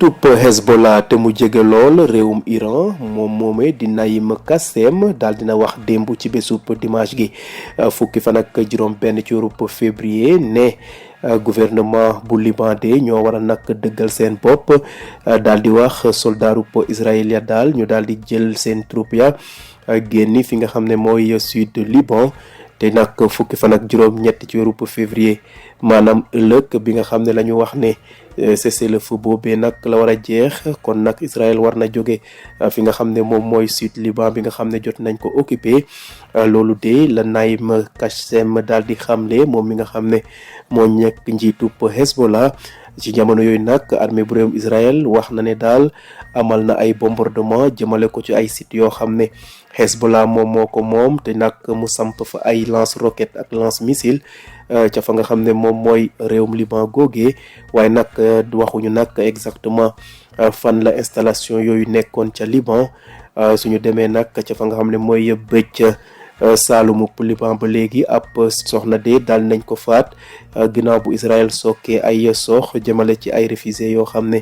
tupp Hezbollah te mu jege lool réewum Iran moom moomee di Naim Qassem daal dina wax démb ci bésub dimanche gi fukki fan ak juróom benn ci weeru février ne gouvernement bu Liban de ñoo war a nag dëggal seen bopp daal di wax soldaaru israélien daal ñu daal di jël seen troupe ya génni fi nga xam ne mooy sud Liban te nag fukki fan ak juróom ñett ci weeru février maanaam ëllëg bi nga xam ne la ñu wax ne cessez-le-feu boobee nag la war a jeex kon nag Israël war na jóge fi nga xam ne moom mooy sud Liban bi nga xam ne jot nañ ko occupé loolu de la Naim Qassem daal di xamle moom mi nga xam ne moo nekk njiitub Hezbollah ci jamono yooyu nag armée bu réewum Israël wax na ne daal amal na ay bombardement jëmale ko ci ay sites yoo xam ne Hezbollah moom moo ko moom te nag mu samp fa ay lance roquette ak lance missile ca fa nga xam ne moom mooy réewum Liban googee waaye nag waxuñu nag exactement fan la installation yooyu nekkoon ca Liban suñu demee nag ca fa nga xam ne mooy bëj Saalumu Liban ba léegi ab soxna de daal nañ ko faat ginnaaw bu Israël sokkee ay sox jëmale ci ay réfugiés yoo xam ne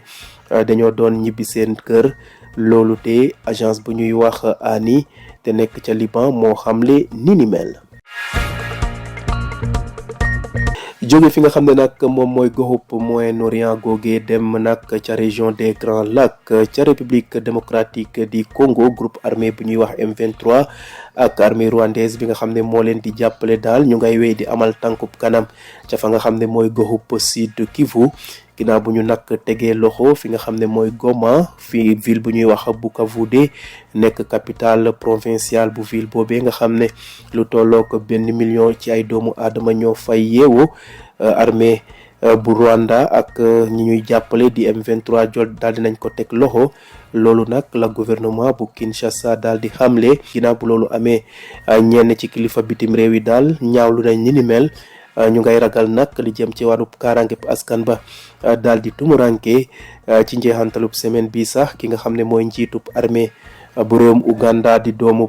dañoo doon ñibbi seen kër loolu de agence bu ñuy wax ANI te nekk ca Liban moo xamle ni mel. jóge fi nga xam ne nag moom mooy goxub Moyen-Orient googee dem nag ca région des Grands Lacs ca République démocratique du Congo groupe armé bu ñuy wax M23 ak armée rwandaise bi nga xam ne moo leen di jàppale daal ñu ngay wéy di amal tànkub kanam ca fa nga xam ne mooy goxub Sud Kivu ginnaaw bu ñu nag tegee loxo fi nga xam ne mooy Goma fi ville bu ñuy wax Bukavu de nekk capitale provinciale bu ville boobee nga xam ne lu tollook 1 million ci ay doomu aadama ñoo fay yeewu armée bu Rwanda ak ñi ñuy jàppale di M23 jot daal di nañ ko teg loxo loolu nag la gouvernement bu Kinshasa daal di xamle ginnaaw bu loolu amee ñenn ci kilifa bitim réew yi daal ñaawlu nañ ni mel. ñu ngay ragal nag li jëm ci wàllub kaaraange askan ba daal di tumuranke ci njeexantalub semaine bi sax ki nga xam ne mooy njiitub armée bu réewum Uganda di doomu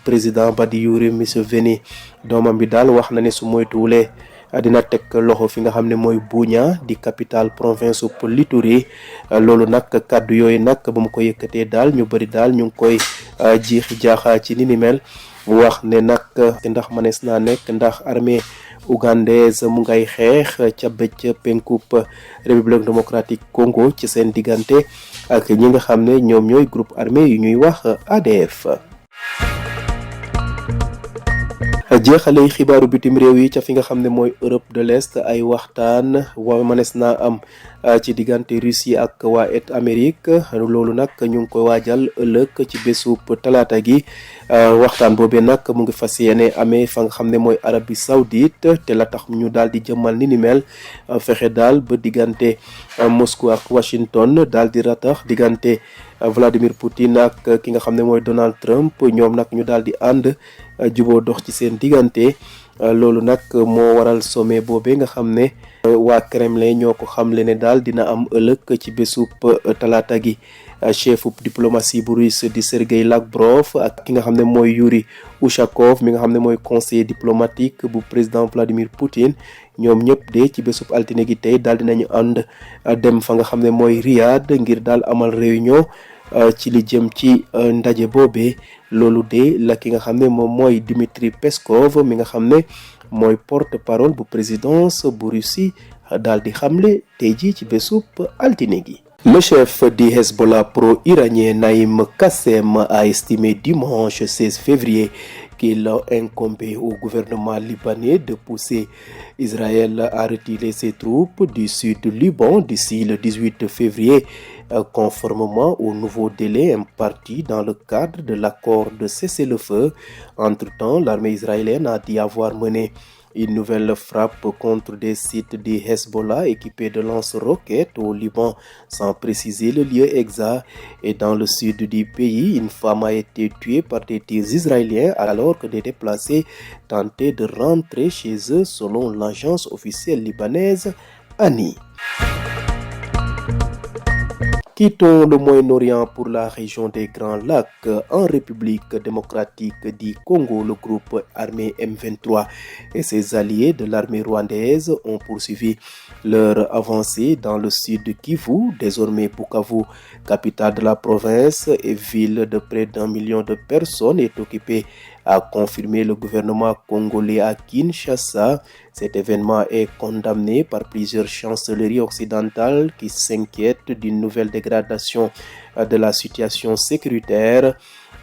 président ba di Yoweri Museveni doomam bi daal wax na ne su moytuwulee dina teg loxo fi nga xam ne mooy Bunia di capitale province bu Ituri loolu nag kàddu yooyu nag ba mu ko yëkkatee daal ñu bëri daal ñu ngi koy jiixi jaaxa ci ni mel wax ne nag ndax manees naa nekk ndax armée ougandaise mu ngay xeex ca bëj penkub République démocratique Congo ci seen diggante ak ñi nga xam ne ñoom ñooy groupe armé yu ñuy wax ADF. jeexale xibaaru bitim réew yi ca fi nga xam ne mooy Europe de l'Est ay waxtaan manees naa am ci diggante Russie ak waa Amérique loolu nag ñu ngi koy waajal ëllëg ci bésub talaata gi waxtaan boobee nag mu ngi fas yéene amee fa nga xam ne mooy Arabie Saoudite te la tax ñu daal di jëmmal ni mel fexe daal ba diggante Moscou ak Washington daal di ratax diggante Vladimir Poutine ak ki nga xam ne mooy Donald Trump ñoom nag ñu daal di ànd juboo dox ci seen diggante loolu nag moo waral sommet boobee nga xam ne waa Kremlin ñoo ko xamle ne daal dina am ëllëg ci bésub talaata gi chefu diplomatie bu russe di Sergei Lavrov ak ki nga xam ne mooy Yuri Ushakov mi nga xam ne mooy conseiller diplomatique bu président Vladimir Poutine ñoom ñëpp de ci bésub altine gi tey daal dinañu ànd dem fa nga xam ne mooy Riyad ngir daal amal réunion ci li jëm ci ndaje boobee loolu de la ki nga xam ne moom mooy Dmitry Peskov mi nga xam ne mooy porte-parole bu présidence bu Russie daal di xamle tey jii ci bésub altine gi. Le chef du Hezbollah pro-iranien Naim Qassem a estimé dimanche 16 février qu'il incombait au gouvernement libanais de pousser Israël à retirer ses troupes du sud du Liban d'ici le 18 février, conformément au nouveau délai imparti dans le cadre de l'accord de cessez-le-feu. Entre-temps, l'armée israélienne a dit avoir mené une nouvelle frappe contre des sites du Hezbollah équipés de lance-roquettes au Liban, sans préciser le lieu exact. Et dans le sud du pays, une femme a été tuée par des tirs israéliens alors que des déplacés tentaient de rentrer chez eux, selon l'agence officielle libanaise ANI. Quittons le Moyen-Orient pour la région des Grands Lacs. En République démocratique du Congo, le groupe armé M23 et ses alliés de l'armée rwandaise ont poursuivi leur avancée dans le sud de Kivu. Désormais, Bukavu, capitale de la province et ville de près d'1 million de personnes, est occupée, a confirmé le gouvernement congolais à Kinshasa. Cet événement est condamné par plusieurs chancelleries occidentales qui s'inquiètent d'une nouvelle dégradation de la situation sécuritaire.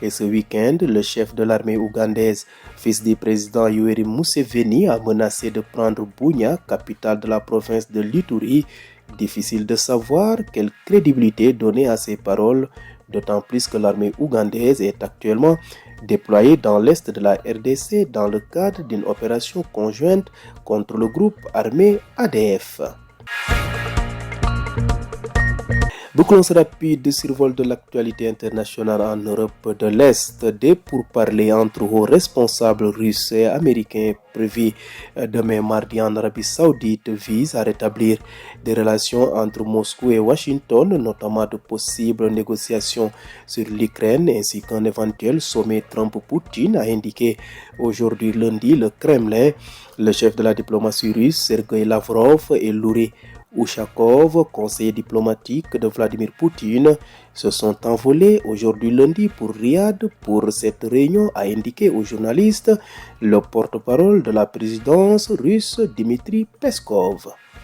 Et ce week-end, le chef de l'armée ougandaise, fils du président Yoweri Museveni, a menacé de prendre Bunia, capitale de la province de l'Ituri. Difficile de savoir quelle crédibilité donner à ces paroles, d'autant plus que l'armée ougandaise est actuellement déployée dans l'est de la RDC dans le cadre d'une opération conjointe contre le groupe armé ADF. Bouclons ce rapide survol de l'actualité internationale en Europe de l'Est. Des pourparlers entre hauts responsables russes et américains prévus demain mardi en Arabie Saoudite visent à rétablir des relations entre Moscou et Washington, notamment de possibles négociations sur l'Ukraine ainsi qu'un éventuel sommet Trump-Poutine, a indiqué aujourd'hui lundi le Kremlin. Le chef de la diplomatie russe, Sergei Lavrov, et Yuri Ushakov, conseiller diplomatique de Vladimir Poutine, se sont envolés aujourd'hui lundi pour Riyad pour cette réunion, a indiqué aux journalistes le porte-parole de la présidence russe Dmitry Peskov.